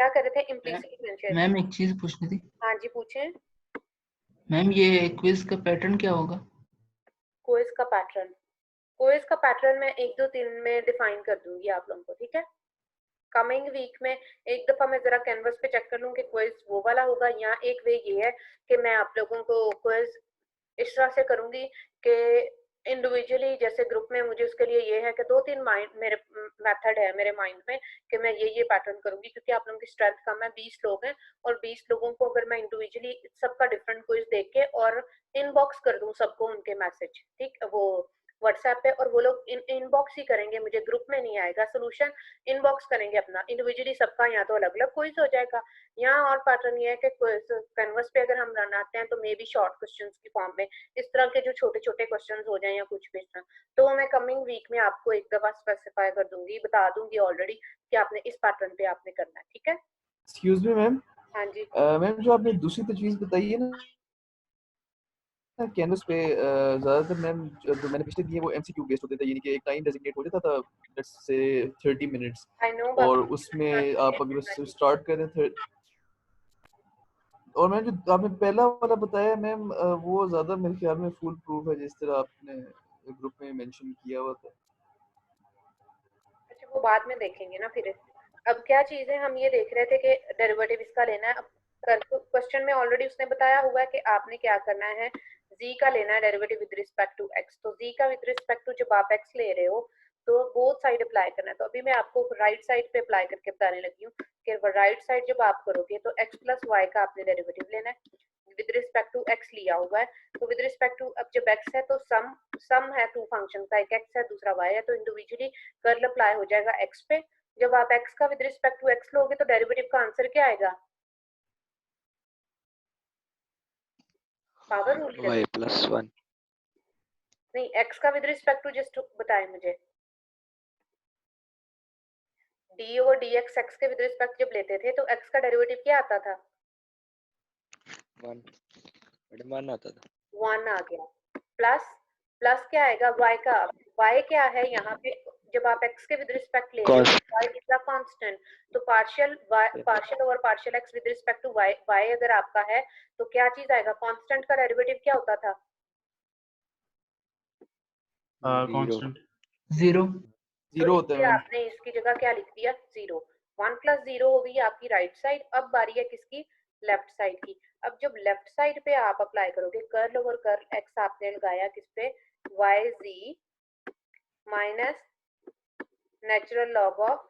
क्या कर रहे थे? Implicit mention. मैम एक चीज पूछनी थी। हाँ जी पूछें। मैम ये क्विज का पैटर्न क्या होगा? क्विज का पैटर्न मैं 1 2 3 में डिफाइन कर दूंगी आप लोगों को, ठीक है? कमिंग वीक में एक दफा मैं जरा कैनवस पे चेक कर लूँ कि क्विज वो वाला होगा, या एक वे ये है कि मैं आप लोगों को क्विज इस तरह से करूंगी कि इंडिविजुअली, जैसे ग्रुप में मुझे उसके लिए ये है कि 2 3 माइंड मेरे मेथड है मेरे माइंड में कि मैं ये पैटर्न करूंगी, क्योंकि आप लोगों की स्ट्रेंथ कम है, 20 लोग हैं, और 20 लोगों को अगर मैं इंडिविजुअली सबका डिफरेंट क्विज देख के और इनबॉक्स कर दूं सबको उनके मैसेज, ठीक, वो व्हाट्सएप पे, और वो लोग इनबॉक्स ही करेंगे, मुझे ग्रुप में नहीं आएगा सोल्यूशन, इनबॉक्स करेंगे अपना इंडिविजुअली सबका, या तो अलग अलग क्विज हो जाएगा। यहाँ और पैटर्न ये है कि कैनवस पे अगर हम बनाते हैं तो मे बी शॉर्ट क्वेश्चंस की फॉर्म में इस तरह के जो छोटे छोटे क्वेश्चंस हो जाएं या कुछ भी इस तरह, तो मैं कमिंग वीक में आपको एक दफा स्पेसिफाई कर दूंगी, बता दूंगी ऑलरेडी कि आपने इस पैटर्न पे आपने करना है, ठीक है? Excuse me ma'am. हाँ जी। मैम जो आपने दूसरी तजवीज़ बताई है ना कैनवस पे, ज़्यादातर मैम जो मैंने पिछले दिए वो एमसीक्यू बेस्ड होते थे, यानी कि एक टाइम डेजिग्नेट हो जाता था, let's say 30 minutes, I know और बाबू। उसमें आप अगर स्टार्ट करें और मैम जो आपने पहला वाला बताया मैम, वो ज़्यादा मेरे ख्याल में फुल प्रूफ है, जिस तरह आपने ग्रुप में मेंशन किया हुआ था। अच्छा वो बाद में देखेंगे ना फिर। अब क्या चीज है, हम ये देख रहे थे कि डेरिवेटिव इसका लेना है। अब क्वेश्चन में ऑलरेडी उसने बताया हुआ है कि आपने क्या करना है, z का लेना है derivative with respect to x, तो z का विद रिस्पेक्ट टू जब आप x ले रहे हो तो बोथ साइड अप्लाई करना है। तो अभी मैं आपको राइट साइड पे अप्लाई करके बताने लगी हूँ कि राइट साइड जब आप करोगे तो x प्लस वाई का आपने डेरिवेटिव लेना है, विद रिस्पेक्ट टू x लिया हुआ है, तो विद रिस्पेक्ट टू, अब जब x है तो सम है टू फंक्शन का, एक x है दूसरा y है, तो इंडिविजुअली कर्ल अप्लाई हो जाएगा x पे। जब आप x का विद रिस्पेक्ट टू x लोगे तो डेरिवेटिव का आंसर क्या आएगा? Power rule y plus 1। नहीं, x का विद रिस्पेक्ट टू जस्ट बताएं मुझे। d ओवर dx x के विद रिस्पेक्ट जब लेते थे तो x का डेरिवेटिव क्या आता था? 1 मैडम 1 आता था। 1 आ गया, प्लस क्या आएगा y का? y क्या है यहाँ पे, जब आप x के विद रिस्पेक्ट ले रहे हो Cos y is a constant, तो partial over partial x with respect to y, y अगर आपका है तो क्या चीज आएगा? कांस्टेंट का डेरिवेटिव क्या होता था? कांस्टेंट जीरो जीरो होता है इसलिए मैम। आपने इसकी जगह क्या लिख दिया? 0। 1 प्लस 0 हो गई आपकी राइट साइड। अब बारी है किसकी? लेफ्ट साइड की। अब जब लेफ्ट साइड पे आप अप्लाई करोगे कर्ल ओवर कर्ल एक्स आपने लगाया किस पे? Y g minus natural log of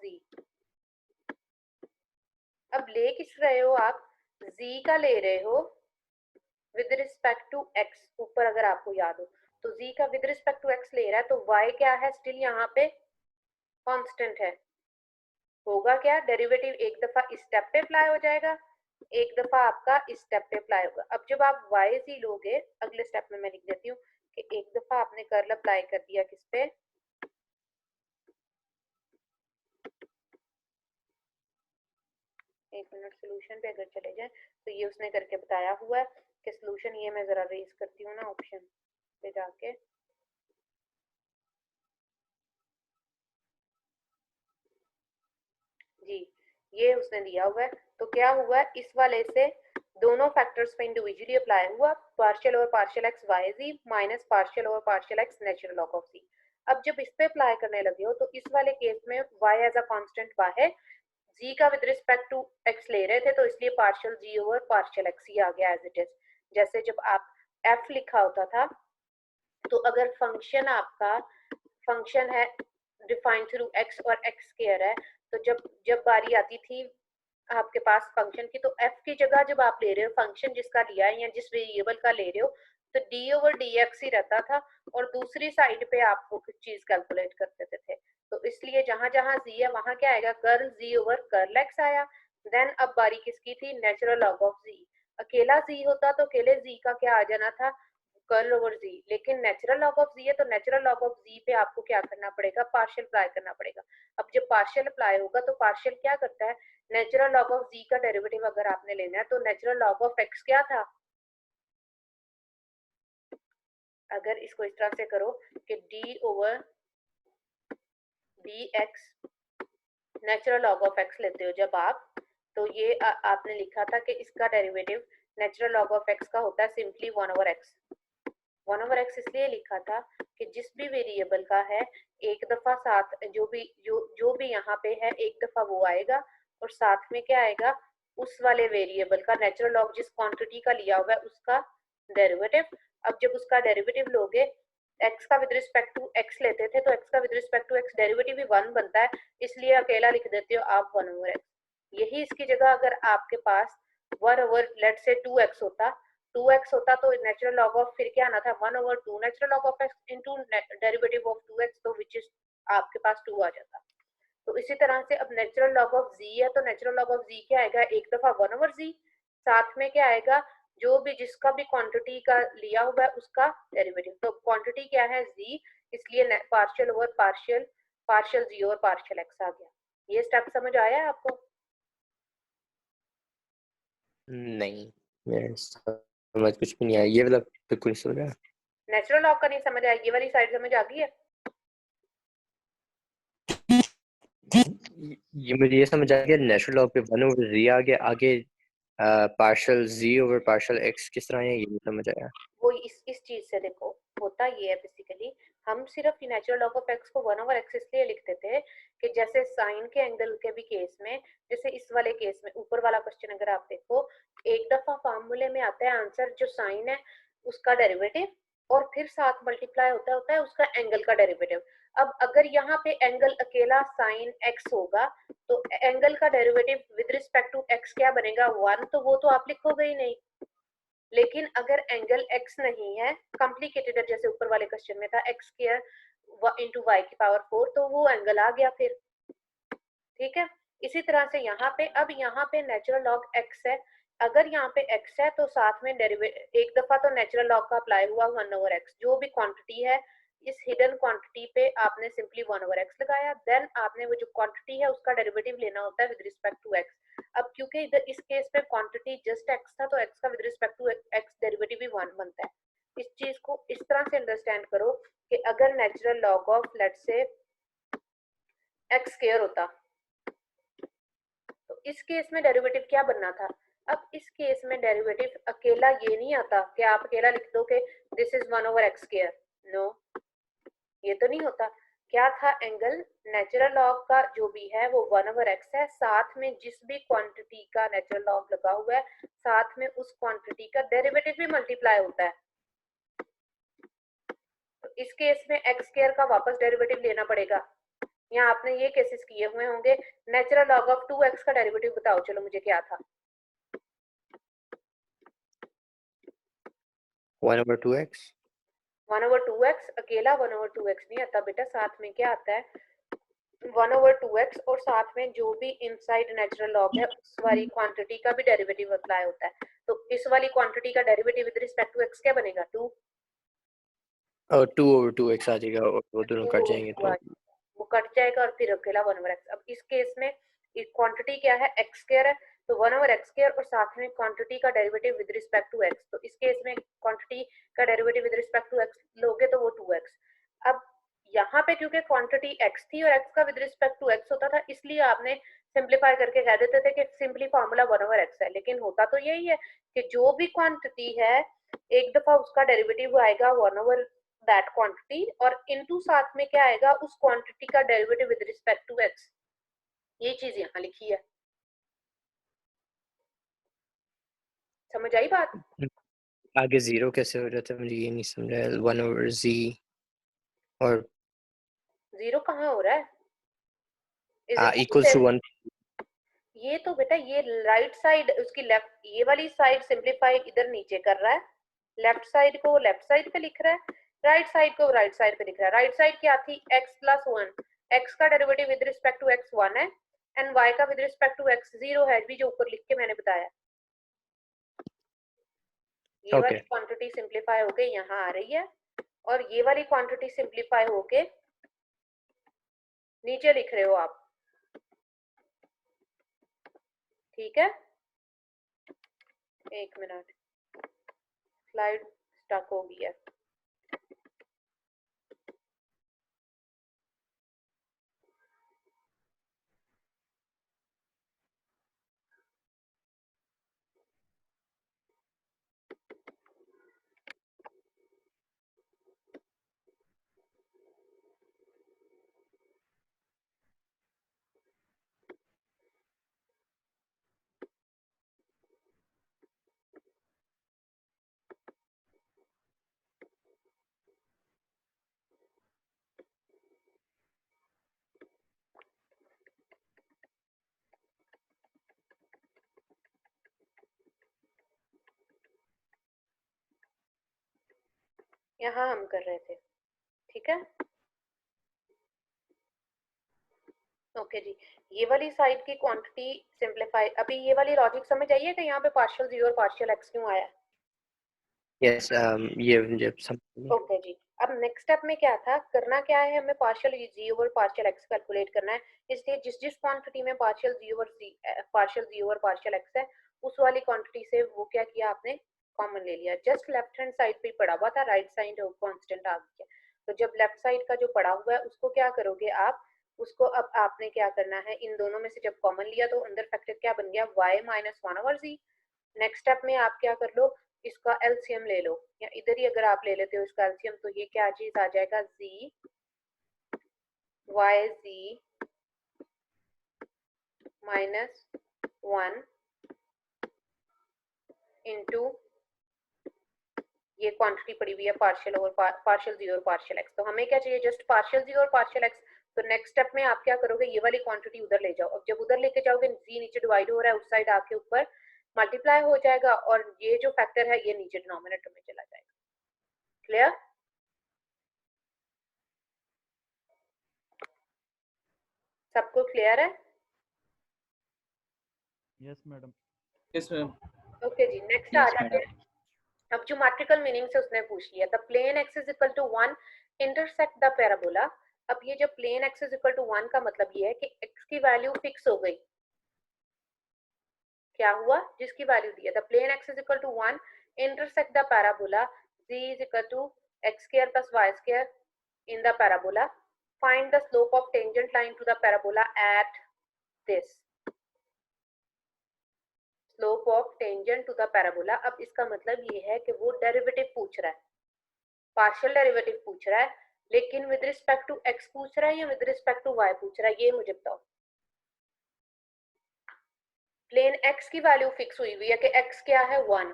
g. अब ले किस रहे हो आप? z का ले रहे हो विद रिस्पेक्ट टू x, ऊपर अगर आपको याद हो तो z का विद रिस्पेक्ट टू x ले रहा है, तो y क्या है? स्टिल यहाँ पे कांस्टेंट है। होगा क्या? डेरिवेटिव एक दफा इस स्टेप पे अप्लाई हो जाएगा, एक दफा आपका इस स्टेप पे अप्लाई होगा। अब जब आप वाई जी लोगे, अगले स्टेप में मैं लिख देती हूँ कि एक दफा आपने कर्ल अप्लाई कर दिया किस पे? एक मिनट, सोल्यूशन पे अगर चले जाए तो ये उसने करके बताया हुआ है कि सोल्यूशन, ये मैं जरा रेज करती हूँ ना ऑप्शन पे जाके, जी ये उसने दिया हुआ है। तो क्या हुआ है, इस वाले से दोनों फैक्टर्स पे इंडिविजुअली अप्लाई हुआ, partial over partial x y g minus partial over partial x natural log of c. अब जब इस पे अप्लाई करने लगे हो तो इस वाले केस में y एज अ कांस्टेंट बाहर, g का विद रिस्पेक्ट टू x ले रहे थे तो इसलिए partial g over partial x ही आ गया एज इट इज। जैसे जब आप f लिखा होता था तो अगर फंक्शन आपका फंक्शन है डिफाइंड थ्रू x और x स्क्वायर है, तो जब बारी आती थी आपके पास फंक्शन की, तो f की जगह जब आप ले रहे हो फंक्शन जिसका लिया है या जिस वेरिएबल का ले रहे हो तो d ओवर dx ही रहता था, और दूसरी साइड पे आप वो कुछ चीज कैलकुलेट कर देते थे। तो इसलिए जहां जहां z है वहां क्या आएगा? Curl z over curl x आया। देन अब बारी किसकी थी? Natural log of z। अकेला z होता तो अकेले z का क्या आ जाना था? Curl over z। लेकिन नेचुरल लॉग ऑफ z है तो नेचुरल लॉग ऑफ z पे आपको क्या करना पड़ेगा? पार्शियल अप्लाई करना पड़ेगा। अब जब पार्शियल अप्लाई होगा तो पार्शियल क्या करता है? नेचुरल लॉग ऑफ z का डेरिवेटिव अगर आपने लेना है तो नेचुरल लॉग ऑफ x क्या था? अगर इसको इस तरह से करो कि d over dx natural log of x लेते हो जब आप, तो ये आपने लिखा था कि इसका derivative natural log of x का होता है सिंपली 1/x। 1/x इसलिए लिखा था कि जिस भी वेरिएबल का है एक दफा साथ जो भी यहाँ पे है एक दफा वो आएगा और साथ में क्या आएगा, उस वाले वेरिएबल का नेचुरल लॉग जिस क्वांटिटी का लिया हुआ है उसका डेरिवेटिव। अब जब उसका डेरिवेटिव लोगे, x का विद रिस्पेक्ट टू x लेते थे तो x का with respect to x derivative भी 1 बनता है, इसलिए अकेला लिख देते हो आप 1/x। यही इसकी जगह अगर आपके पास 1 लेट से 2x होता, 2x होता तो नेचुरल लॉग ऑफ फिर क्या आना था 1/2 natural log of x into derivative of 2x, तो विच इज आपके पास 2 आ जाता। तो इसी तरह से अब नेचुरल लॉग ऑफ z है तो नेचुरल लॉग ऑफ z क्या आएगा, एक दफा 1/z, साथ में क्या आएगा, जो भी जिसका भी क्वांटिटी का लिया हुआ है उसका डेरिवेटिव। तो क्वांटिटी क्या है z, इसलिए partial over partial, partial z और पार्शियल x आ गया। ये स्टेप समझ आया है आपको? नहीं, मेरे समझ कुछ भी नहीं आया, ये वाला बिल्कुल नहीं समझ आया। नेचुरल लॉग का नहीं समझ आया, ये वाली साइड समझ आ गई है? ये मुझे ये समझ आ गया नेचुरल लॉग पे 1/z आ गया, आगे partial z over partial x किस तरह है ये नहीं समझ आया। वो इस चीज से देखो, होता ये है बेसिकली, हम सिर्फ नेचुरल लॉग ऑफ x को 1/x इसलिए लिखते थे कि जैसे साइन के एंगल के भी केस में, जैसे इस वाले केस में ऊपर वाला क्वेश्चन अगर आप देखो, एक दफा फार्मूले में आता है आंसर जो साइन है उसका डेरिवेटिव और फिर साथ मल्टीप्लाई होता है उसका एंगल का डेरिवेटिव। अब अगर यहाँ पे एंगल अकेला साइन x होगा तो एंगल का derivative with respect to x क्या बनेगा 1, तो वो तो आप लिखोगे ही नहीं। लेकिन अगर एंगल x नहीं है, कॉम्प्लिकेटेड है जैसे ऊपर वाले क्वेश्चन में था x स्क्वायर इंटू वाई की पावर 4, तो वो एंगल आ गया फिर। ठीक है, इसी तरह से यहाँ पे, अब यहाँ पे नेचुरल लॉग x है, अगर यहाँ पे x है तो साथ में डेरिवेटिव एक दफा तो नेचुरल लॉग का अप्लाई हुआ 1/x, जो भी क्वांटिटी है इस हिडन क्वांटिटी पे आपने सिंपली 1/x लगाया, देन आपने वो जो क्वांटिटी है उसका डेरिवेटिव लेना होता है विद रिस्पेक्ट टू x। अब क्योंकि इधर इस केस पे क्वांटिटी जस्ट x था तो x का with respect to x derivative भी 1 बनता है। इस चीज को इस तरह से अंडरस्टैंड करो कि अगर natural log of let's say x square होता तो इस केस में डेरिवेटिव क्या बनना था। अब इस केस में डेरिवेटिव अकेला ये नहीं आता कि आप अकेला लिख दो कि this is 1/x square, no, ये तो नहीं होता। क्या था एंगल, नेचुरल लॉग का जो भी है वो 1/x है, साथ में जिस भी क्वांटिटी का नेचुरल लॉग लगा हुआ है साथ में उस क्वांटिटी का डेरिवेटिव भी मल्टीप्लाई होता है। तो इस केस में x स्क्वायर का वापस डेरिवेटिव लेना पड़ेगा। यहाँ आपने ये केसेस किए हुए होंगे। नेचुरल लॉग ऑफ 2x का डेरिवेटिव बताओ चलो मुझे क्या था। 1/2x 1/2x अकेला 1/2x नहीं आता बेटा, साथ में क्या आता है 1/2x और साथ में जो भी इनसाइड नेचुरल लॉग है उस वाली क्वांटिटी का भी डेरिवेटिव अप्लाई होता है। तो इस वाली क्वांटिटी का derivative with respect to x क्या बनेगा 2, और 2/2x आ जाएगा और वो दोनों कट जाएंगे तो वो कट जाएगा और फिर अकेला 1/x। अब इस केस में क्वांटिटी क्या है x स्क्वायर है तो 1/x स्क्वायर और साथ में क्वांटिटी का derivative with respect to x, तो इस केस में क्वांटिटी का derivative with respect to x लोगे तो वो 2x। अब यहाँ पे क्योंकि क्वांटिटी x थी और x का विद रिस्पेक्ट टू x होता था इसलिए आपने सिंप्लीफाई करके कह देते थे कि सिंपली फार्मूला 1/x है, लेकिन होता तो यही है कि जो भी क्वांटिटी है एक दफा उसका डेरिवेटिव आएगा 1 दैट क्वांटिटी और इनटू साथ में क्या आएगा उस क्वांटिटी का derivative with respect to x। ये चीज यहाँ लिखी है, समझ आई बात? आगे 0 कैसे हो जाता है मुझे ये नहीं समझ आया। 1/z और 0 कहाँ हो रहा है, इक्वल्स टू 1। ये तो बेटा ये राइट साइड उसकी लेफ्ट, ये वाली साइड सिंप्लीफाई इधर नीचे कर रहा है, लेफ्ट साइड को लेफ्ट साइड पे लिख रहा है, राइट साइड को राइट साइड पे लिख रहा है। राइट साइड क्या थी x + 1, x का derivative with respect to x 1 है एंड y का विद रिस्पेक्ट टू x 0 है, भी जो ऊपर लिख के मैंने बताया। ये वाली क्वांटिटी सिंप्लीफाई होके यहाँ आ रही है और ये वाली क्वांटिटी सिंप्लीफाई होके नीचे लिख रहे हो आप, ठीक है। एक मिनट, स्लाइड स्टक हो गई है। यहाँ हम कर रहे थे, ठीक है। ओके जी, ये वाली साइड की क्वांटिटी सिंप्लीफाई, अभी ये वाली लॉजिक समझ आई है कि यहाँ पे पार्शियल जी और पार्शियल एक्स क्यों आया? यस, ये मुझे समझ। ओके जी, अब नेक्स्ट स्टेप में क्या था, करना क्या है, हमें पार्शियल जी ओवर पार्शियल एक्स कैलकुलेट करना है। इसलिए जिस जिस क्वांटिटी में पार्शियल जी ओवर पार्शियल एक्स है, उस वाली क्वांटिटी से वो क्या किया आपने, कॉमन ले लिया। जस्ट लेफ्ट हैंड साइड पे पड़ा हुआ था, राइट साइड कांस्टेंट आ गया। तो जब लेफ्ट साइड का जो पड़ा हुआ है उसको क्या करोगे आप, उसको अब आपने क्या करना है, इन दोनों में से जब कॉमन लिया तो अंदर फैक्टर क्या बन गया, y minus 1/z। Next step में आप क्या कर लो, इसका एलसीएम ले लो, या इधर ही अगर आप ले लेते हो इसका एलसीएम, तो ये क्या चीज आ जाएगा, z y z minus 1 into ये क्वांटिटी पड़ी हुई है पार्शियल और पार्शियल जी और पार्शियल एक्स। तो हमें क्या चाहिए, जस्ट पार्शियल जी और पार्शियल एक्स। तो नेक्स्ट स्टेप में आप क्या करोगे, ये वाली क्वांटिटी उधर ले जाओ। अब जब उधर लेके जाओगे, जी नीचे डिवाइड हो रहा है, उस साइड आके ऊपर मल्टीप्लाई हो जाएगा, और ये जो फैक्टर है ये नीचे डिनोमिनेटर में चला जाएगा। क्लियर? सबको क्लियर है? Yes madam. Yes ma'am. Okay जी, नेक्स्ट आ जाते हैं। अब ज्योमेट्रिकल मीनिंग से उसने पूछ लिया, the plane x is equal to 1 intersect the parabola. अब ये जब plane x is equal to 1 का मतलब ये है कि एक्स की वैल्यू फिक्स हो गई। क्या हुआ, जिसकी वैल्यू दी है, the plane x is equal to 1 intersect the parabola z is equal to x square plus y square in the parabola, find the slope of tangent line to the parabola at this, slope of tangent to the parabola. अब इसका मतलब ये है कि वो derivative पूछ रहा है, पार्शियल डेरिवेटिव पूछ रहा है, लेकिन विद रिस्पेक्ट टू x पूछ रहा है या विद रिस्पेक्ट टू y पूछ रहा है, ये मुझे बताओ। प्लेन x की वैल्यू फिक्स हुई हुई है कि x क्या है, 1।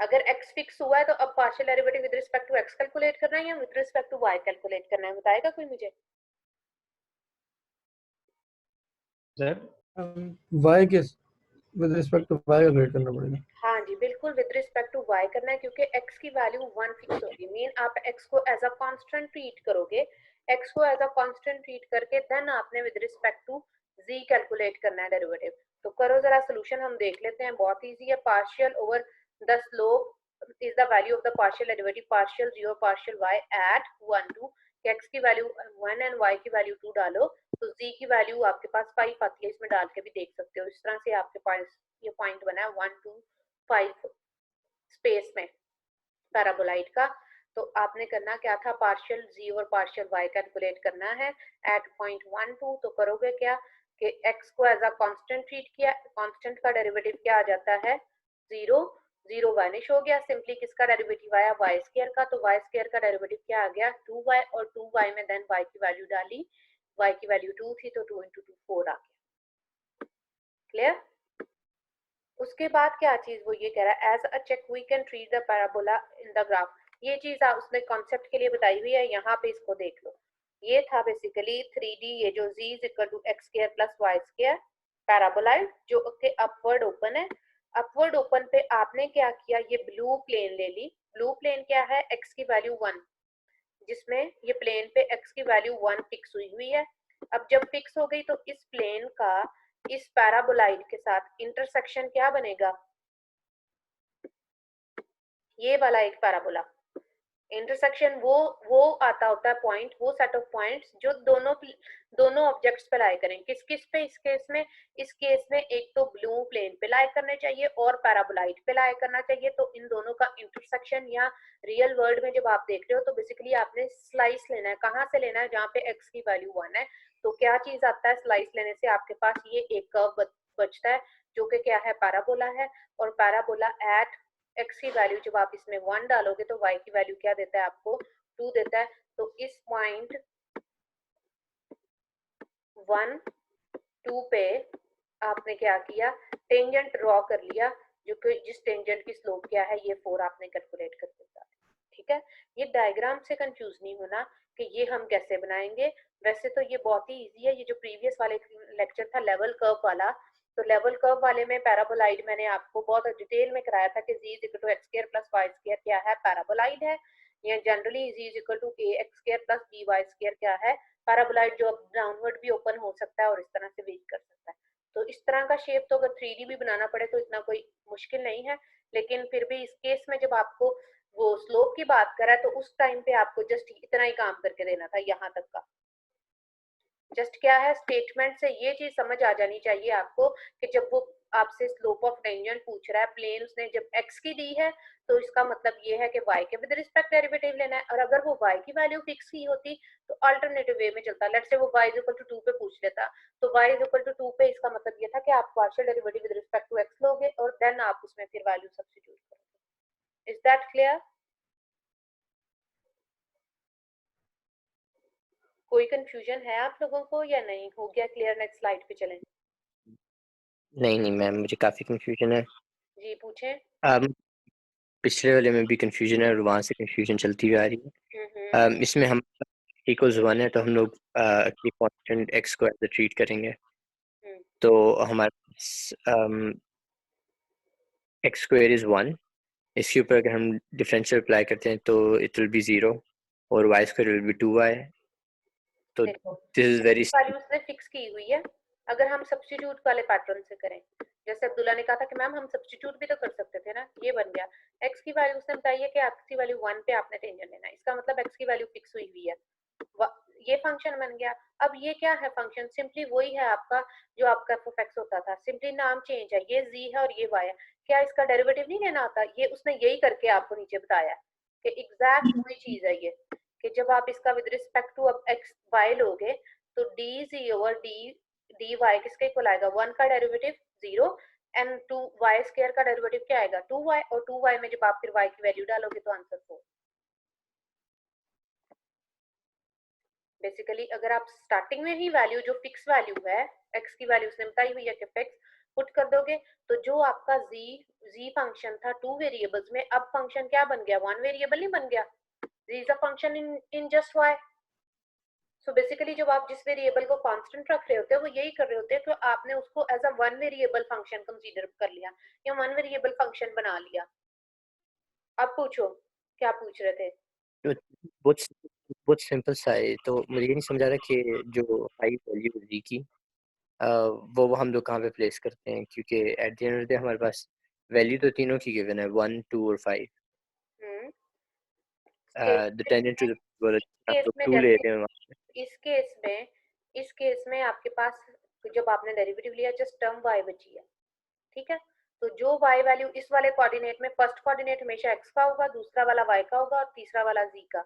अगर x फिक्स हुआ है तो अब partial derivative with respect to x calculate करना है या with respect to y calculate करना है, बताएगा कोई मुझे? y के with respect to y calculate करना पड़ेगा। हाँ जी, बिल्कुल विद रिस्पेक्ट टू y करना है, क्योंकि x की वैल्यू 1 फिक्स होगी। मीन आप x को एज अ कांस्टेंट ट्रीट करोगे, x को एज अ कांस्टेंट ट्रीट करके देन आपने with respect to z calculate करना है डेरिवेटिव। तो करो जरा सोल्यूशन हम देख लेते हैं, बहुत इजी है। Partial over the slope is the value of the partial derivative partial g और पार्शियल y एट 1 2, x की वैल्यू 1 एंड y की वैल्यू 2 डालो, तो z की वैल्यू आपके पास 5 आती है, इसमें डाल के भी देख सकते हो। इस तरह से आपके पास ये पॉइंट बना है 1 2 5 स्पेस में पैराबोलाइड का। तो आपने करना क्या था, पार्शियल जी और पार्शियल y कैलकुलेट करना है एट पॉइंट 1 2। तो करोगे क्या कि x को एज अ कांस्टेंट ट्रीट किया, कांस्टेंट का डेरिवेटिव क्या आ जाता है, 0 0 वानिश हो गया। सिंपली किसका डेरिवेटिव आया, y स्क्वायर का, तो y स्क्वायर का डेरिवेटिव क्या आ गया, 2y, और 2y में देन y की वैल्यू डाली, y की वैल्यू 2 थी तो 2 × 2 4 आ गया। क्लियर? उसके बाद क्या चीज वो ये कह रहा है, as a check we can treat the parabola in the graph. ये चीज उसने कॉन्सेप्ट के लिए बताई हुई है, यहाँ पे इसको देख लो। ये था बेसिकली 3D, ये जो z is equal to x square plus y square paraboloid जो के अपवर्ड ओपन है। अपवर्ड ओपन पे आपने क्या किया, ये ब्लू प्लेन ले ली। ब्लू प्लेन क्या है, x की वैल्यू 1, जिसमें ये प्लेन पे x की वैल्यू 1 फिक्स हुई हुई है। अब जब फिक्स हो गई तो इस प्लेन का इस पैराबोलाइड के साथ इंटरसेक्शन क्या बनेगा, ये वाला एक पैराबोला। इंटरसेक्शन वो आता होता है पॉइंट, वो सेट ऑफ पॉइंट्स जो दोनों ऑब्जेक्ट्स पे लाई करें। किस किस पे, इस केस में एक तो ब्लू प्लेन पे लाई करने चाहिए और पैराबोलाइड पे लाई करना चाहिए। तो इन दोनों का इंटरसेक्शन, या रियल वर्ल्ड में जब आप देख रहे हो तो बेसिकली आपने स्लाइस लेना है। कहाँ से लेना है, जहाँ पे x की वैल्यू 1 है। तो क्या चीज आता है, स्लाइस लेने से आपके पास ये एक कर्व बचता है जो कि क्या है, पैराबोला है। और पैराबोला एट x की वैल्यू जब आप इसमें 1 डालोगे तो y की वैल्यू क्या देता है, आपको 2 देता है। तो इस पॉइंट 1 2 पे आपने क्या किया, टेंजेंट ड्रॉ कर लिया, जो कि जिस टेंजेंट की स्लोप क्या है, ये 4 आपने कैलकुलेट कर दिया। ठीक है, ये डायग्राम से कंफ्यूज नहीं होना कि ये हम कैसे बनाएंगे। वैसे तो ये बहुत ही इजी है। ये जो प्रीवियस वाले लेक्चर था लेवल कर्व वाला, तो लेवल कर्व वाले में पैराबोलाइड मैंने आपको बहुत डिटेल में कराया था कि z is equal to x square plus y square क्या है, पैराबोलाइड है। या generally z is equal to ax square plus by square क्या है, पैराबोलॉइड जो डाउनवर्ड भी ओपन हो सकता है और इस तरह से वेट कर सकता है। तो इस तरह का शेप तो अगर 3D भी बनाना पड़े तो इतना कोई मुश्किल नहीं है, लेकिन फिर भी इस केस में जब आपको वो स्लोप की बात करा तो उस टाइम पे आपको जस्ट इतना ही काम करके देना था, यहाँ तक का। जस्ट क्या है, स्टेटमेंट से ये चीज समझ आ जानी चाहिए आपको कि जब वो आपसे स्लोप ऑफ टेंजेंट पूछ रहा है, प्लेन उसने जब x की दी है तो इसका मतलब ये है कि y के विद रिस्पेक्ट डेरिवेटिव लेना है, और अगर वो y की वैल्यू फिक्स की होती तो अल्टरनेटिव वे में चलता। लेट्स से वो y इज इक्वल टू 2 पे पूछ लेता, तो y इज इक्वल टू 2 पे इसका मतलब ये था कि आप partial derivative with respect to x लोगे और देन आप उसमें फिर वैल्यू सब्स्टिट्यूट करोगे। Is that clear? कोई कंफ्यूजन है आप लोगों को या नहीं? हो गया क्लियर? नेक्स्ट स्लाइड पे चलें। नहीं मैम, मुझे काफ़ी कंफ्यूजन है। जी पूछें। पिछले वाले में भी कंफ्यूजन है और वहाँ से कंफ्यूजन चलती हुई आ रही है। इसमें हम इक्वल्स 1 है तो हम लोग कांस्टेंट x को ऐसे ट्रीट करेंगे, तो हमारे पास x स्क्वायर इज 1, इसके ऊपर अगर हम डिफरेंशियल अप्लाई करते हैं तो इट विल बी 0 और y square will be 2y। तो देखो दिस इज वेरी वैल्यू उसने फिक्स की हुई है। अगर हम सब्स्टिट्यूट वाले पैटर्न से करें, जैसे अब्दुल्ला ने कहा था कि मैम हम सब्स्टिट्यूट भी तो कर सकते थे ना, ये बन गया x की वैल्यू उसने बताई है कि x की वैल्यू 1 पे आपने टेंजेंट लेना है, इसका मतलब x की वैल्यू फिक्स हुई हुई है, ये फंक्शन बन गया। अब ये क्या है फंक्शन? सिंपली वही है आपका जो आपका f(x) होता था, सिंपली नाम चेंज है, ये z है और ये y है। क्या इसका डेरिवेटिव नहीं लेना आता? ये उसने यही करके आपको नीचे बताया कि एग्जैक्ट वही चीज है ये, कि जब आप इसका विद रिस्पेक्ट टू अब x y लोगे तो dz ओवर dy किसके इक्वल आएगा? 1 का डेरिवेटिव 0 एंड 2y स्क्वायर का डेरिवेटिव क्या आएगा? 2y, और 2y में जब आप फिर y की वैल्यू डालोगे तो आंसर 4। बेसिकली अगर आप स्टार्टिंग में ही वैल्यू जो फिक्स वैल्यू है x की वैल्यू उसने बताई हुई है कि फिक्स पुट कर दोगे तो जो आपका z फंक्शन था 2 वेरिएबल्स में, अब फंक्शन क्या बन गया? 1 वेरिएबल नहीं बन गया। z is a function in just y। So basically जब आप जिस वेरिएबल को कांस्टेंट रख रहे होते हैं वो यही कर रहे होते हैं, तो आपने उसको as a 1 variable function consider कर लिया या 1 वेरिएबल फंक्शन बना लिया। अब पूछो क्या पूछ रहे थे? बहुत बहुत सिंपल सा है। तो मुझे ये नहीं समझ आ रहा कि जो हाई वैल्यू है की वो हम लोग कहाँ पे प्लेस करते हैं, क्योंकि at the end of the day हमारे पास वैल्यू तो तीनों की गिवन है 1 2 और 5। The tangent to the case में 2 ले रहे हैं। इस केस में आपके पास जब आपने डेरिवेटिव लिया जस्ट टर्म y बची है, ठीक है? तो जो y वैल्यू इस वाले कोऑर्डिनेट में, फर्स्ट कोऑर्डिनेट हमेशा x का होगा, दूसरा वाला y का होगा और तीसरा वाला z का।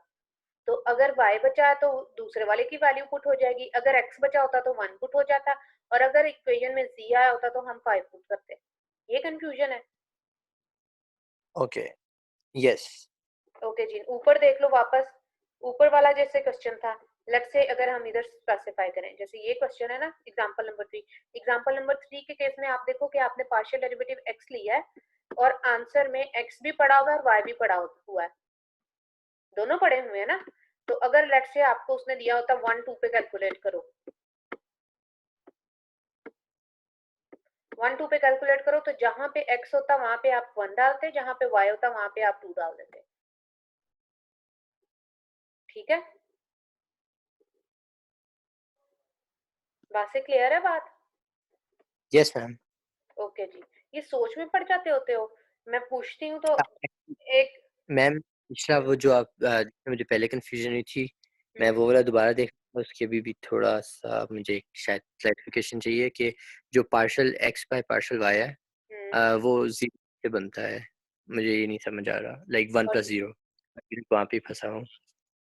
तो अगर y बचा है तो दूसरे वाले की वैल्यू पुट हो जाएगी, अगर x बचा होता तो 1 पुट हो जाता, और अगर इक्वेशन में z आया होता तो हम 5 पुट करते। ये कंफ्यूजन है। ओके यस ओके जी, ऊपर देख लो वापस, ऊपर वाला जैसे क्वेश्चन था, लेट्स से अगर हम इधर स्पेसिफाई करें, जैसे ये क्वेश्चन है ना एग्जांपल नंबर 3, एग्जांपल नंबर 3 के केस में आप देखो कि आपने पार्शियल डेरिवेटिव x लिया है और आंसर में x भी पड़ा हुआ है और y भी पड़ा हुआ है, दोनों पड़े हुए हैं ना। तो अगर लेट्स से आपको उसने दिया होता 1 2 पे कैलकुलेट करो, 1 2 पे कैलकुलेट करो, तो जहां पे x होता वहां पे आप 1 डालते, जहां पे y होता वहां पे आप 2 डाल देते। ठीक है, बात से क्लियर है बात? Yes ma'am. ओके जी, ये सोच में पड़ जाते होते हो, मैं पूछती हूँ तो एक मैम पिछला वो जो आप मुझे पहले कंफ्यूजन हुई थी, मैं वो वाला दोबारा देख, उसके अभी भी थोड़ा सा मुझे शायद क्लैरिफिकेशन चाहिए कि जो partial x by partial y है वो 0 से बनता है। मुझे ये नहीं समझ आ रहा, लाइक 1 + 0 वहाँ पे फंसा हूँ।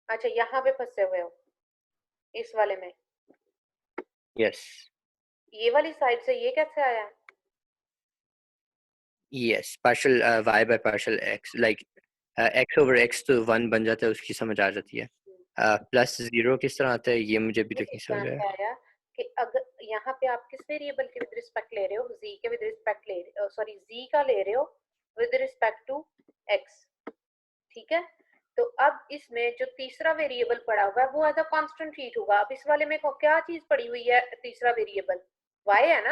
अच्छा यहाँ पे फंसे हुए हो इस वाले में, यस ये वाली साइड से ये कैसे आया? Yes partial y by partial x, like x over x तो 1 बन जाता है, उसकी समझ आ जाती है। प्लस 0 किस तरह आता है ये मुझे अभी तक नहीं इस समझ तरह आया। से आया कि अगर यहाँ पे आप किस वेरिएबल के विद रिस्पेक्ट ले रहे हो? z के विद रिस्पेक्ट ले रहे हो, सॉरी z का ले रहे हो विद रिस्पेक्ट टू x, ठीक है? तो अब इसमें जो तीसरा वेरिएबल पड़ा हुआ है वो एज अ कांस्टेंट ट्रीट होगा। अब इस वाले में क्या चीज पड़ी हुई है? तीसरा वेरिएबल y है ना,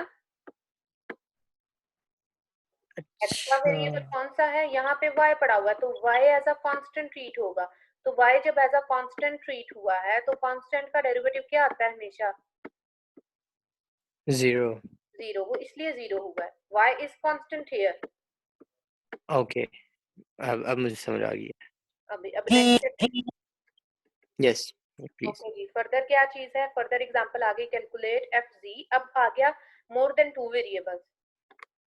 एक्स्ट्रा वेरिएबल कौन सा है? यहाँ पे y पड़ा हुआ है, तो y as a constant treat होगा। तो y जब एज अ कांस्टेंट ट्रीट हुआ है तो कांस्टेंट का डेरिवेटिव क्या आता है हमेशा? 0. 0. वो इसलिए 0 हुआ है. y is constant here. Okay, अब मुझे समझ आ गई. अब नेक्स्ट. Yes please. ओके जी, फर्दर क्या चीज है? फर्दर एग्जांपल आगे कैलकुलेट fz. अब आ गया मोर देन 2 वेरिएबल्स.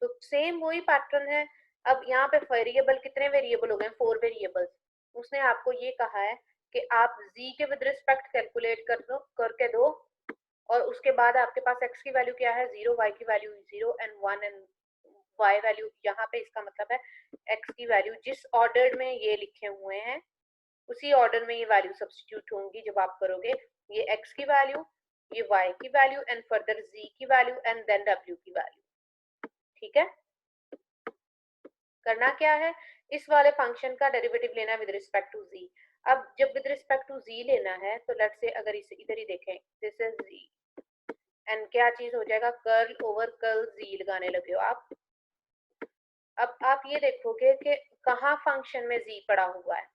तो सेम वही पैटर्न है. अब यहाँ पे वेरिएबल कितने वेरिएबल हो गए? 4 वेरिएबल्स. उसने आपको ये कहा है कि आप z के विद रिस्पेक्ट कैलकुलेट करके दो और उसके बाद आपके पास x की वैल्यू क्या है? 0, y की value 0 and 1 and y value. यहाँ पे इसका मतलब है x की वैल्यू जिस ऑर्डर में ये लिखे हुए हैं उसी ऑर्डर में ये वैल्यू सब्स्टिट्यूट होंगी जब आप करोगे. ये x की वैल्यू, ये y की वैल्यू एंड फर्दर z की वैल्यू एंड देन w की वैल्यू. ठीक है. करना क्या है? इस वाले फंक्शन का डेरिवेटिव लेना विद रिस्पेक्ट टू z. अब जब विद रिस्पेक्ट टू z लेना है तो लेट्स से अगर इसे इधर ही देखें, दिस इज z एंड क्या चीज हो जाएगा? कर्ल ओवर कर्ल z लगाने लगे हो आप. अब आप ये देखोगे कि कहाँ फंक्शन में z पड़ा हुआ है.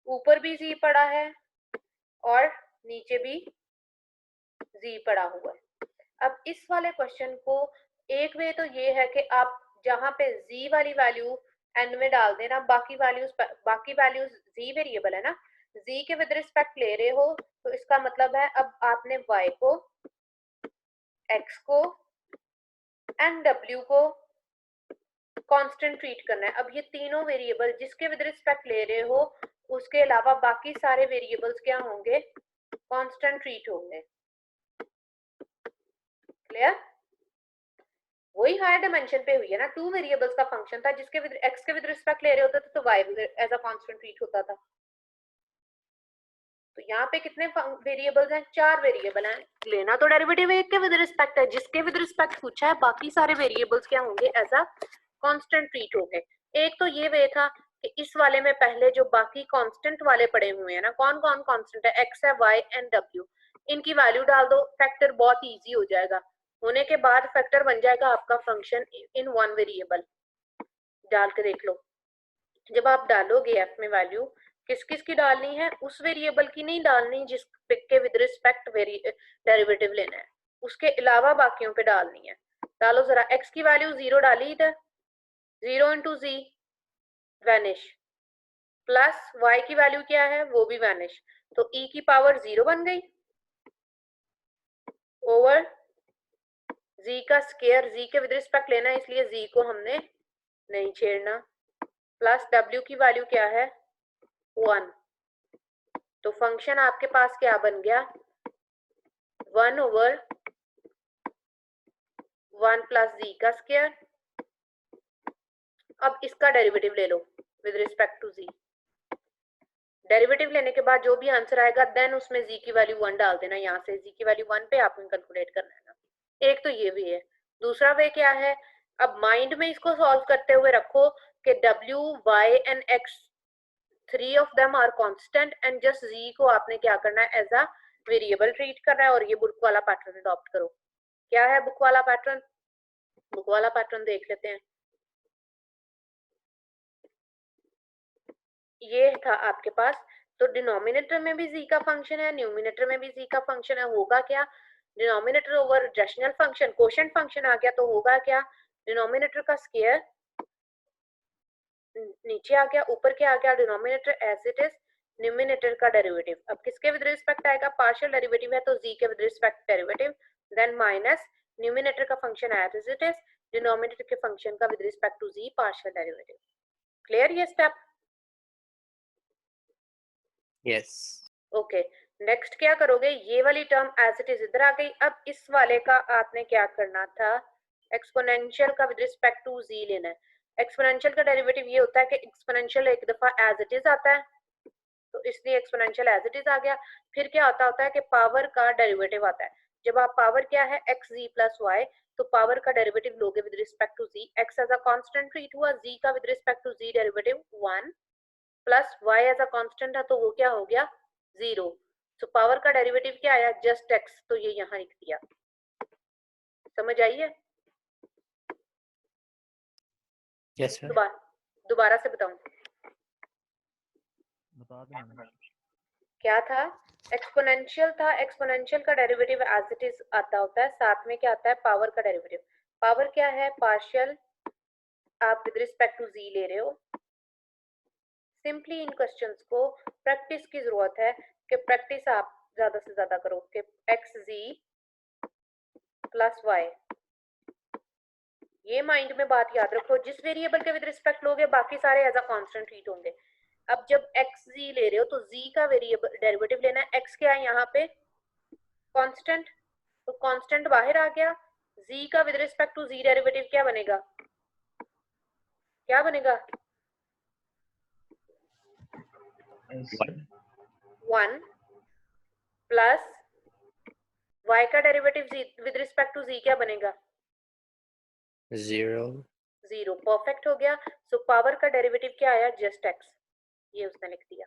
ऊपर भी z पड़ा है और नीचे भी z पड़ा हुआ है. अब इस वाले क्वेश्चन को एक वे तो ये है कि आप जहां पे z वाली वैल्यू एंड में डाल देना, बाकी वैल्यूज z वेरिएबल है ना, z के विद रिस्पेक्ट ले रहे हो तो इसका मतलब है अब आपने y को, x को एंड w को कांस्टेंट ट्रीट करना है. अब ये तीनों वेरिएबल जिसके विद रिस्पेक्ट ले रहे हो उसके अलावा बाकी सारे वेरिएबल्स क्या होंगे? कांस्टेंट ट्रीट होंगे. क्लियर? वही हायर डायमेंशन पे हुई है ना. 2 वेरिएबल्स का फंक्शन था जिसके विद x के विद रिस्पेक्ट ले रहे होते थे तो y as a constant treat होता था. तो यहाँ पे कितने वेरिएबल्स हैं? 4 वेरिएबल हैं. लेना तो डेरिवेटिव एक के विद रिस्पेक्ट है. जिसके विद रिस्पेक्ट पूछा है बाकी सारे वेरिएबल्स क्या होंगे? एज अ कांस्टेंट ट्रीट होंगे. एक तो ये वे था कि इस वाले में पहले जो बाकी कांस्टेंट वाले पड़े हुए हैं ना, कौन कौन कांस्टेंट है? x है, y एंड w. इनकी वैल्यू डाल दो, फैक्टर बहुत इजी हो जाएगा. होने के बाद फैक्टर बन जाएगा आपका फंक्शन इन वन वेरिएबल. डाल के देख लो. जब आप डालोगे f में वैल्यू, किस किस की डालनी है? उस वेरिएबल की नहीं डालनी जिसके विद रिस्पेक्ट डेरिवेटिव लेना है, उसके अलावा बाकियों पे डालनी है. डालो जरा. x की वैल्यू 0 डाली इधर, 0 into z vanish, plus y की वैल्यू क्या है? वो भी वैनिश. तो e की पावर 0 बन गई ओवर z का स्क्वायर. z के विद रिस्पेक्ट लेना है इसलिए z को हमने नहीं छेड़ना. प्लस w की वैल्यू क्या है? 1. तो फंक्शन आपके पास क्या बन गया? 1 ओवर 1 प्लस z का स्क्वायर. अब इसका डेरिवेटिव ले लो with respect to z. Derivative लेने के बाद जो भी आंसर आएगा देन उसमें z की वैल्यू 1 डाल देना. यहाँ से z की वैल्यू 1 पे आपने कैलकुलेट करना है ना. एक तो ये वे है. दूसरा वे क्या है? अब माइंड में इसको सॉल्व करते हुए रखो कि w, y and x 3 of them are constant and just z को आपने क्या करना है? एज अ वेरिएबल ट्रीट करना है. और ये बुक वाला पैटर्न अडॉप्ट करो. क्या है बुक वाला पैटर्न? बुक वाला पैटर्न देख लेते हैं. ये था आपके पास. तो डिनोमिनेटर में भी z का फंक्शन है, न्यूमिनेटर में भी z का फंक्शन है. होगा क्या? Denominator over rational function, quotient function आ गया तो होगा क्या? डिनोमिनेटर का स्क्वायर नीचे आ गया, ऊपर क्या आ गया? Denominator as it is, numerator का डेरिवेटिव. अब किसके विद रिस्पेक्ट आएगा? पार्शियल डेरिवेटिव है तो z के with respect derivative, then minus numerator का function as it is, denominator के फंक्शन का with respect to z partial derivative. Clear ये स्टेप? यस. ओके. नेक्स्ट क्या करोगे? ये वाली टर्म एज इट इज इधर आ गई. अब इस वाले का आपने क्या करना था? एक्सपोनेंशियल का विद रिस्पेक्ट टू z लेना है. एक्सपोनेंशियल का डेरिवेटिव ये होता है कि एक्सपोनेंशियल एक दफा एज इट इज आता है तो इसलिए एक्सपोनेंशियल एज इट इज आ गया. फिर क्या होता है कि पावर का डेरिवेटिव आता है. जब आप पावर क्या है? x z प्लस y, तो पावर का डेरिवेटिव लोगे with respect to z. x as a constant treat हुआ, z का with respect to z derivative 1 plus y as a constant है तो वो क्या हो गया? 0. तो पावर का डेरिवेटिव क्या आया? Just x. तो ये यहाँ लिख दिया. समझ आई है? Yes sir. दोबारा से बताऊं. बता देना। क्या था? एक्सपोनेंशियल था। एक्सपोनेंशियल का डेरिवेटिव एज इट इज आता होता है, साथ में क्या आता है? पावर का डेरिवेटिव। पावर क्या है? पार्शियल आप विद रिस्पेक्ट टू जी ले रहे हो। सिंपली इन क्वेश्चंस को प्रैक्टिस की जरूरत है कि प्रैक्टिस आप ज्यादा से ज्यादा करो कि एक्स जी प्लस वाई, ये माइंड में बात याद रखो। जिस वेरिएबल के विद रिस्पेक्ट लोगे बाकी सारे एज अ कांस्टेंट ट्रीट होंगे। अब जब एक्स जी ले रहे हो तो जी का वेरिएबल डेरिवेटिव लेना है। एक्स क्या है यहाँ पे? कांस्टेंट, तो कांस्टेंट बाहर आ गया। जी का with respect to G derivative क्या बनेगा? क्या बनेगा? 1 प्लस y का derivative with respect to z क्या बनेगा? 0 0। परफेक्ट हो गया। सो पावर का डेरिवेटिव क्या आया? जस्ट x, ये उसने लिख दिया।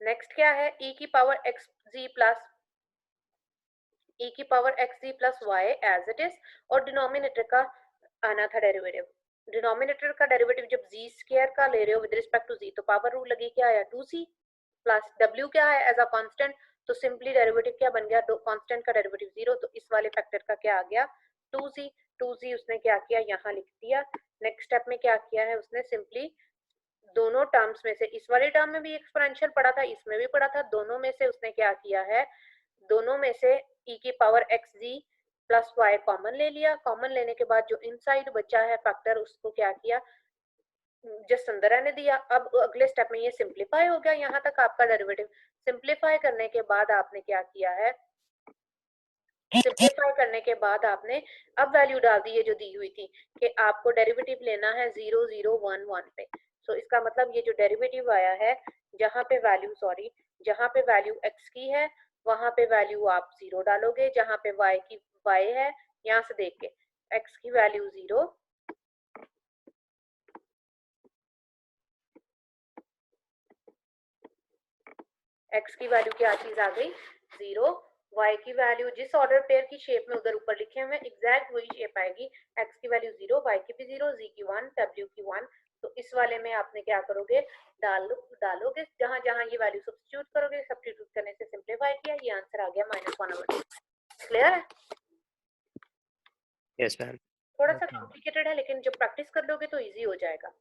नेक्स्ट क्या है? e की power xg plus y as it is, और डिनोमिनेटर का आना था डेरिवेटिव। डिनोमिनेटर का डेरिवेटिव जब z स्क्वायर का ले रहे हो विद रिस्पेक्ट टू z तो पावर रूल लगी, क्या आया? 2c प्लस w क्या है? एज अ कांस्टेंट, तो सिंपली डेरिवेटिव क्या बन गया? कांस्टेंट का डेरिवेटिव 0, तो इस वाले फैक्टर का क्या आ गया? 2c। 2c उसने क्या किया? यहाँ लिख दिया। नेक्स्ट स्टेप में क्या किया है उसने? सिंपली दोनों टर्म्स में से, इस वाले टर्म में भी एक्सपोनेंशियल पढ़ा था, इसमें भी पढ़ा था, दोनों में से उसने क्या किया है? दोनों में से e की power xg plus y common ले लिया। कॉमन लेने के बाद जो इनसाइड बचा है फैक्टर, उसको क्या किया? जस्ट अंदर रहने दिया। अब अगले स्टेप में ये सिंप्लीफाई हो गया। यहाँ तक आपका डेरिवेटिव। सिंप्लीफाई करने के बाद आपने क्या किया है? सिंप्लीफाई करने के बाद आपने अब वैल्यू डाल दी है जो दी हुई थी कि आपको डेरिवेटिव लेना है 0 0 1 1 पे। सो इसका मतलब ये जो डेरिवेटिव आया है, जहाँ पे वैल्यू x की है वहां पे वैल्यू आप 0 डालोगे, जहाँ पे y है यहाँ से देख के x की वैल्यू 0, x की वैल्यू क्या चीज आ गई? 0। y की वैल्यू जिस ऑर्डर पेयर की शेप में उधर ऊपर लिखे हुए एग्जैक्ट वही शेप आएगी। x की वैल्यू 0, y की भी 0, z की 1, w की 1। तो इस वाले में आपने क्या करोगे? डालोगे जहां जहां ये वैल्यू सब्स्टिट्यूट करोगे, सब्स्टिट्यूट करने से सिंप्लीफाई किया, ये आंसर आ गया -1/2। क्लियर है? Yes ma'am. थोड़ा सा कॉम्प्लिकेटेड है लेकिन जब प्रैक्टिस कर लोगे तो इजी हो जाएगा।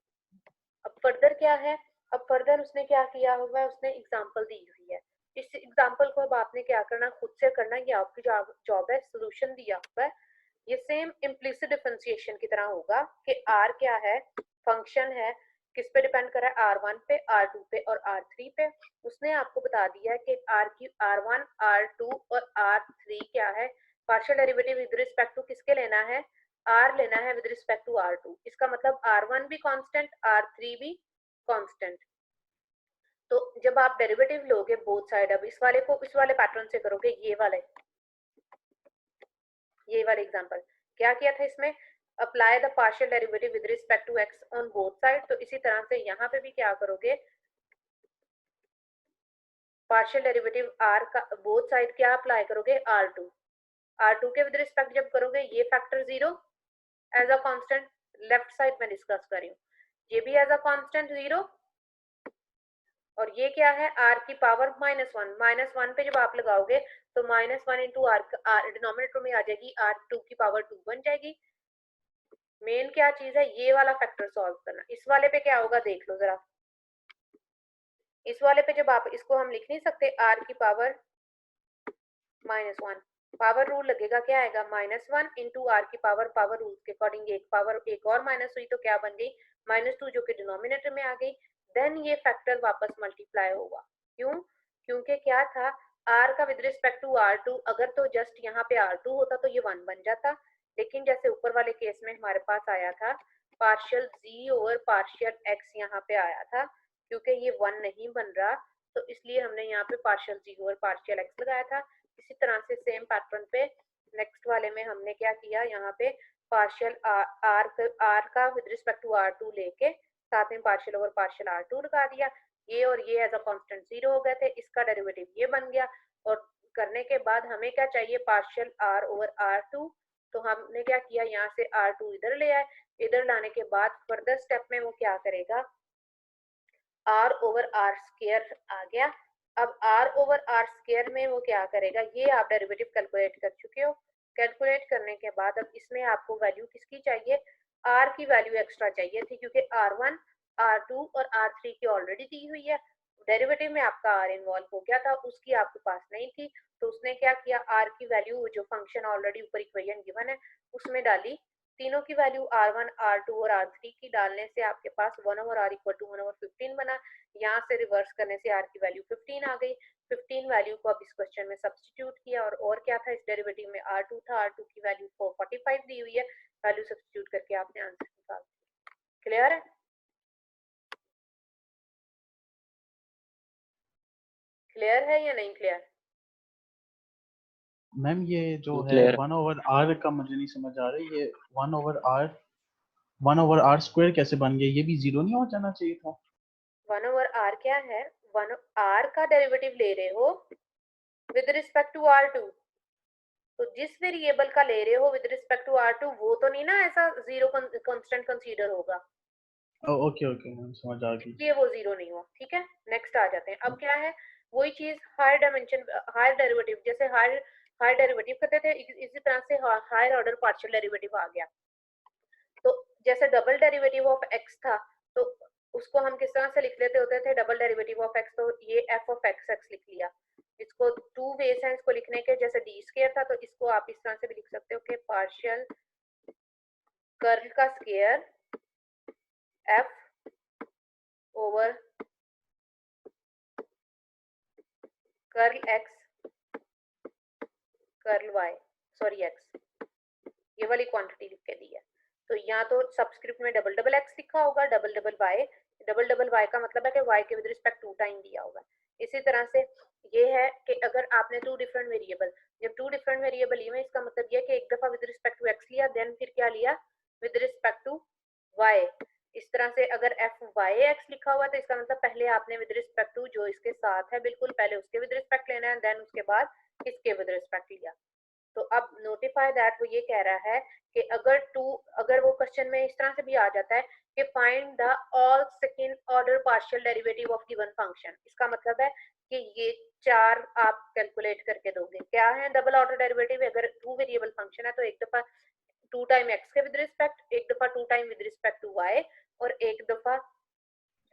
अब फर्दर क्या है? अब फर्दर उसने क्या किया होगा? उसने एग्जांपल दी हुई है। इस एग्जांपल को अब आपने क्या करना? खुद से करना। ये आपकी जॉब है। सॉल्यूशन दिया हुआ है, ये सेम इम्प्लिसिट डिफरेंशिएशन की तरह होगा कि r क्या है? फंक्शन है, किस पे डिपेंड कर रहा है? r1 पे, r2 पे और r3 पे। उसने आपको बता दिया है कि r1 r2 और r3 क्या है? Partial derivative with respect to किसके लेना है? r लेना है विद रिस्पेक्ट टू r2। इसका मतलब r1 भी कांस्टेंट, r3 भी कांस्टेंट। तो जब आप डेरिवेटिव लोगे बोथ साइड, अब इस वाले पैटर्न से करोगे, ये वाले एग्जांपल क्या किया था इसमें? Apply the partial derivative with respect to x on both side. तो इसी तरह से यहाँ पे भी क्या करोगे? पार्शियल डेरिवेटिव r का बोथ साइड क्या अप्लाई करोगे? r2 के विद रिस्पेक्ट जब करोगे ये factor 0 as a constant, left side में डिस्कस कर रही हूँ, ये भी एज अ कांस्टेंट 0, और ये क्या है? r की पावर -1 पे जब आप लगाओगे तो -1 इंटू r डिनोमिनेटर में आ जाएगी, r2 की पावर 2 बन जाएगी। मेन क्या चीज है? ये वाला फैक्टर सॉल्व करना। इस वाले पे क्या होगा देख लो जरा। इस वाले पे जब आप इसको हम लिख नहीं सकते r की पावर -1, पावर रूल लगेगा, क्या आएगा? -1 इंटू r की पावर रूल के अकॉर्डिंग एक और माइनस हुई तो क्या बन गई? -2 जो कि डिनोमिनेटर में आ गई। देन ये फैक्टर वापस मल्टीप्लाई होगा। क्यों? क्योंकि क्या था? r का विद रिस्पेक्ट टू r2, अगर तो जस्ट यहाँ पे r2 होता तो ये 1 बन जाता, लेकिन जैसे ऊपर वाले केस में हमारे पास आया था partial z over partial x यहाँ पे आया था, क्योंकि ये 1 नहीं बन रहा तो इसलिए हमने यहाँ पे partial z over partial x लगाया था। इसी तरह से सेम पैटर्न पे नेक्स्ट वाले में हमने क्या किया? यहाँ पे पार्शियल r का विद रिस्पेक्ट टू r2 लेके साथ में पार्शियल ओवर पार्शियल r2 लगा दिया। ये और ये एज अ कांस्टेंट 0 हो गए थे, इसका डेरिवेटिव ये बन गया। और करने के बाद हमें क्या चाहिए? Partial r over r2। तो हमने क्या किया? यहाँ से r2 इधर ले आए। इधर लाने के बाद फर्दर स्टेप में वो क्या करेगा? r ओवर r स्क्वायर आ गया। अब r ओवर r स्क्वायर में वो क्या करेगा, ये आप डेरिवेटिव कैलकुलेट कर चुके हो। कैलकुलेट करने के बाद अब इसमें आपको वैल्यू किसकी चाहिए, r की वैल्यू एक्स्ट्रा चाहिए थी, क्योंकि r1 r2 और r3 की ऑलरेडी दी हुई है। डेरिवेटिव में आपका r इन्वॉल्व हो गया था, उसकी आपके पास नहीं थी, तो उसने क्या किया, r की वैल्यू जो फंक्शन ऑलरेडी ऊपर इक्वेशन गिवन है उसमें डाली। तीनों की वैल्यू r1 r2 और r3 की डालने से आपके पास 1 over r equal to 1 over 15 बना। यहाँ से रिवर्स करने से r की वैल्यू 15 आ गई। 15 वैल्यू को अब इस क्वेश्चन में सब्स्टिट्यूट किया, और क्या था इस डेरिवेटिव में r2 था, r2 की वैल्यू 45 दी हुई है, वैल्यू सब्स्टिट्यूट करके आपने आंसर निकाल दिया। क्लियर है? क्लियर है या नहीं क्लियर? मैम ये जो है Clear. 1 ओवर r का मुझे नहीं समझ आ रही, ये 1 ओवर r स्क्वायर कैसे बन गया, ये भी जीरो नहीं हो जाना चाहिए था। 1 ओवर r क्या है, 1 r का डेरिवेटिव ले रहे हो विद रिस्पेक्ट टू r2, तो जिस वेरिएबल का ले रहे हो विद रिस्पेक्ट टू r2 वो तो नहीं ना ऐसा जीरो कांस्टेंट कंसीडर होगा। ओके ओके मैम समझ आ गई। ये वो जीरो नहीं हुआ। ठीक है, नेक्स्ट आ जाते हैं। अब क्या है, वही चीज हायर डायमेंशन, हायर डेरिवेटिव, जैसे हायर डेरिवेटिव करते थे इसी तरह से हायर ऑर्डर पार्शियल डेरिवेटिव आ गया। तो जैसे डबल डेरिवेटिव ऑफ x था, तो उसको हम किस तरह से लिख लेते होते थे, डबल डेरिवेटिव ऑफ x, तो ये f ऑफ x लिख लिया। इसको टू वेज हैं इसको लिखने के, जैसे डी स्क्वायर था तो इसको आप इस तरह से भी लिख सकते हो कि पार्शियल कर्ल का square f over curl x curl y, sorry x, ये वाली क्वांटिटी लिख के दी है। तो यहाँ तो सबस्क्रिप्ट में डबल डबल x लिखा होगा, डबल डबल y का मतलब है कि y के विद रिस्पेक्ट 2 टाइम दिया होगा। इसी तरह से ये है कि अगर आपने टू डिफरेंट वेरिएबल, जब टू डिफरेंट वेरिएबल लिए में इसका मतलब ये है कि एक दफा विद रिस्पेक्ट टू x लिया, देन फिर क्या लिया विद रिस्पेक्ट टू y। इस तरह से अगर एफ वाई एक्स लिखा हुआ है तो इसका मतलब पहले आपने विद रिस्पेक्ट टू जो इसके साथ है बिल्कुल पहले उसके विद रिस्पेक्ट लेना है, देन उसके बाद इसके विद रिस्पेक्ट लिया। तो अब नोटिफाई दैट वो ये कह रहा है कि अगर वो क्वेश्चन में इस तरह से भी आ जाता है कि find the all second order partial derivative of given function, इसका मतलब है कि ये चार आप कैलकुलेट करके दोगे। क्या है डबल ऑर्डर डेरिवेटिव, अगर टू वेरिएबल फंक्शन है तो एक दफा 2 टाइम x के विद रिस्पेक्ट, एक दफा 2 time with respect to y, और एक दफा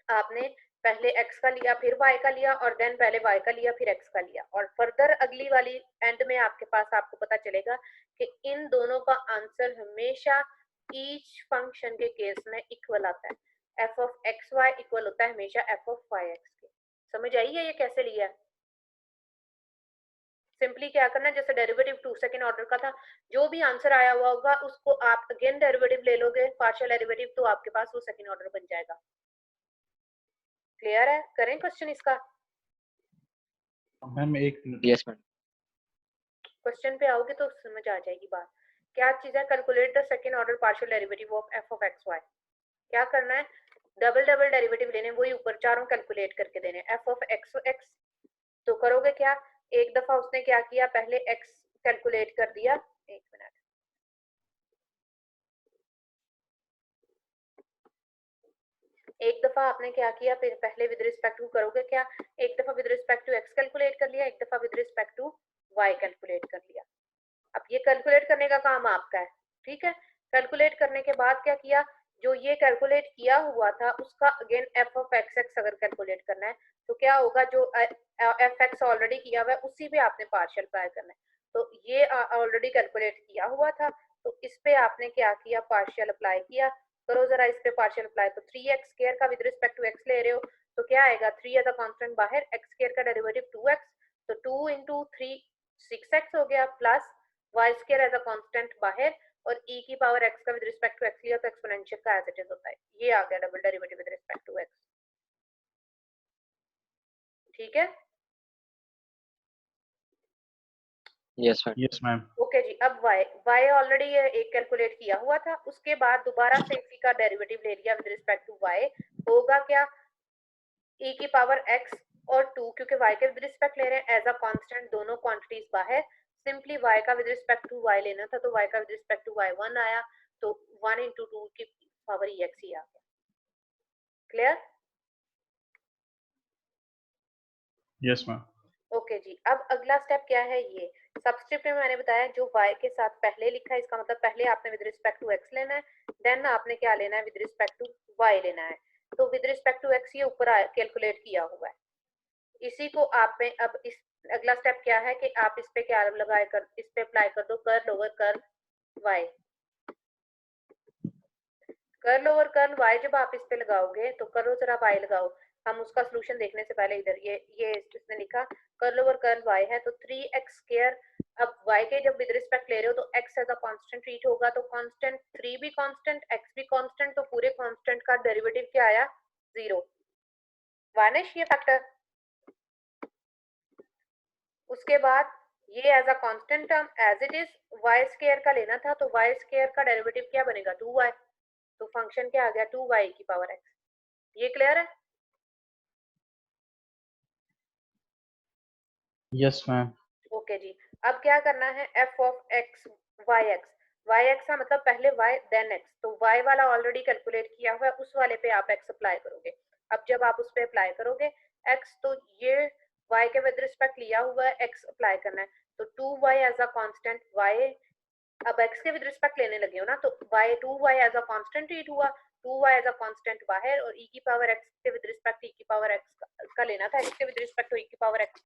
आपने पहले x का लिया फिर y का लिया, और देन पहले y का लिया फिर x का लिया, और फर्दर अगली वाली एंड में आपके पास आपको पता चलेगा कि इन दोनों का आंसर हमेशा ईच फंक्शन के केस में इक्वल आता है। f of x y equal होता है हमेशा f ऑफ वाई एक्स के। समझ आई है ये कैसे लिया है? सिंपली क्या करना है, जैसे डेरिवेटिव 2 सेकंड ऑर्डर का था, जो भी आंसर आया हुआ होगा उसको आप अगेन डेरिवेटिव ले लोगे पार्शियल डेरिवेटिव, तो आपके पास वो सेकंड ऑर्डर बन जाएगा। क्लियर है? करें क्वेश्चन इसका? मैम एक मिनट। Yes, ma'am. क्वेश्चन पे आओगे तो समझ आ जाएगी बात। क्या चीज है, calculate the second order partial derivative of F of x y. क्या करना है, डबल डबल डेरिवेटिव लेने, वही ऊपर चारों कैलकुलेट करके देने। एफ ऑफ एक्स एक्स, तो करोगे क्या, एक दफा उसने क्या किया, पहले एक्स कैलकुलेट कर दिया, एक मिनट, एक दफा आपने क्या किया, फिर पहले विद रिस्पेक्ट टू करोगे क्या, एक दफा with respect to x calculate कर लिया, एक दफा with respect to y calculate कर लिया। अब ये कैलकुलेट करने का काम आपका है, ठीक है। कैलकुलेट करने के बाद क्या किया, जो ये कैलकुलेट किया हुआ था उसका again F of x x अगर कैलकुलेट करना है तो क्या होगा, जो एफ एक्स ऑलरेडी किया हुआ है उसी पे आपने पार्शियल अप्लाई करना है। तो ये ऑलरेडी कैलकुलेट किया हुआ था, तो इस पे आपने क्या किया, पार्शियल अप्लाई किया। करो जरा इस पे पार्शियल अप्लाई, तो 3x स्क्वायर का विद रिस्पेक्ट टू x ले रहे हो तो क्या आएगा, 3 एज अ कांस्टेंट बाहर, x स्क्वायर का डेरिवेटिव 2x, तो 2 into 3 6x हो गया, plus y square as a constant बाहर, और e की पावर x का विद रिस्पेक्ट टू x लिया तो एक्सपोनेंशियल का एज इट इज होता है। ये आ गया double derivative with respect to x। ठीक है, Yes, ma'am. Yes ma'am. Okay जी। अब y ऑलरेडी एक कैलकुलेट किया हुआ था, उसके बाद दोबारा से इसी का डेरिवेटिव ले लिया विद रिस्पेक्ट टू y, होगा क्या, e की पावर x और 2, क्योंकि y के विद रिस्पेक्ट ले रहे हैं एज अ कांस्टेंट, दोनों क्वांटिटीज बाहर, सिंपली y का विद रिस्पेक्ट टू y लेना था तो y का विद रिस्पेक्ट टू y 1 आया, तो 1 into 2 की पावर ex ही आ गया। क्लियर? Yes ma'am. ओके जी, अब अगला स्टेप क्या है, ये सबस्क्रिप्ट में मैंने बताया जो y के साथ पहले लिखा है, इसका मतलब पहले आपने विद रिस्पेक्ट टू x लेना है, देन आपने क्या लेना है, विद रिस्पेक्ट टू y लेना है। तो विद रिस्पेक्ट टू x ये ऊपर कैलकुलेट किया हुआ है, इसी को आप में अब इस अगला स्टेप क्या है कि आप इस पे क्या लगाए कर, इस पे अप्लाई कर दो curl over curl y। Curl over curl y जब आप इस पे लगाओगे तो करो जरा y लगाओ, हम उसका सॉल्यूशन देखने से पहले इधर ये इसने लिखा कर्ल ओवर कर्ल y है तो 3x स्क्वायर। अब y के जब विद रिस्पेक्ट ले रहे हो तो x as a constant treat होगा, तो कांस्टेंट 3 भी कांस्टेंट x भी कांस्टेंट, तो पूरे कांस्टेंट का डेरिवेटिव क्या आया, 0, वानिश ये फैक्टर। उसके बाद ये as a constant term as it is y square का लेना था, तो y स्क्वायर का डेरिवेटिव क्या बनेगा, 2y, तो फंक्शन क्या आ गया, 2y की पावर x। ये क्लियर है? Yes ma'am. ओके जी, अब क्या करना है, f of x y x का मतलब पहले y देन x, तो y वाला ऑलरेडी कैलकुलेट किया हुआ है, उस वाले पे आप x अप्लाई करोगे। अब जब आप उस पे अप्लाई करोगे x, तो ये y के विद रिस्पेक्ट लिया हुआ है, x अप्लाई करना है, तो 2y as a constant y, अब x के विद रिस्पेक्ट लेने लगे हो ना, तो y 2y as a constant read हुआ, 2y एज अ कांस्टेंट बाहर, और e की पावर x के विद रिस्पेक्ट e की पावर x का लेना था, x के विद रिस्पेक्ट तो e की पावर x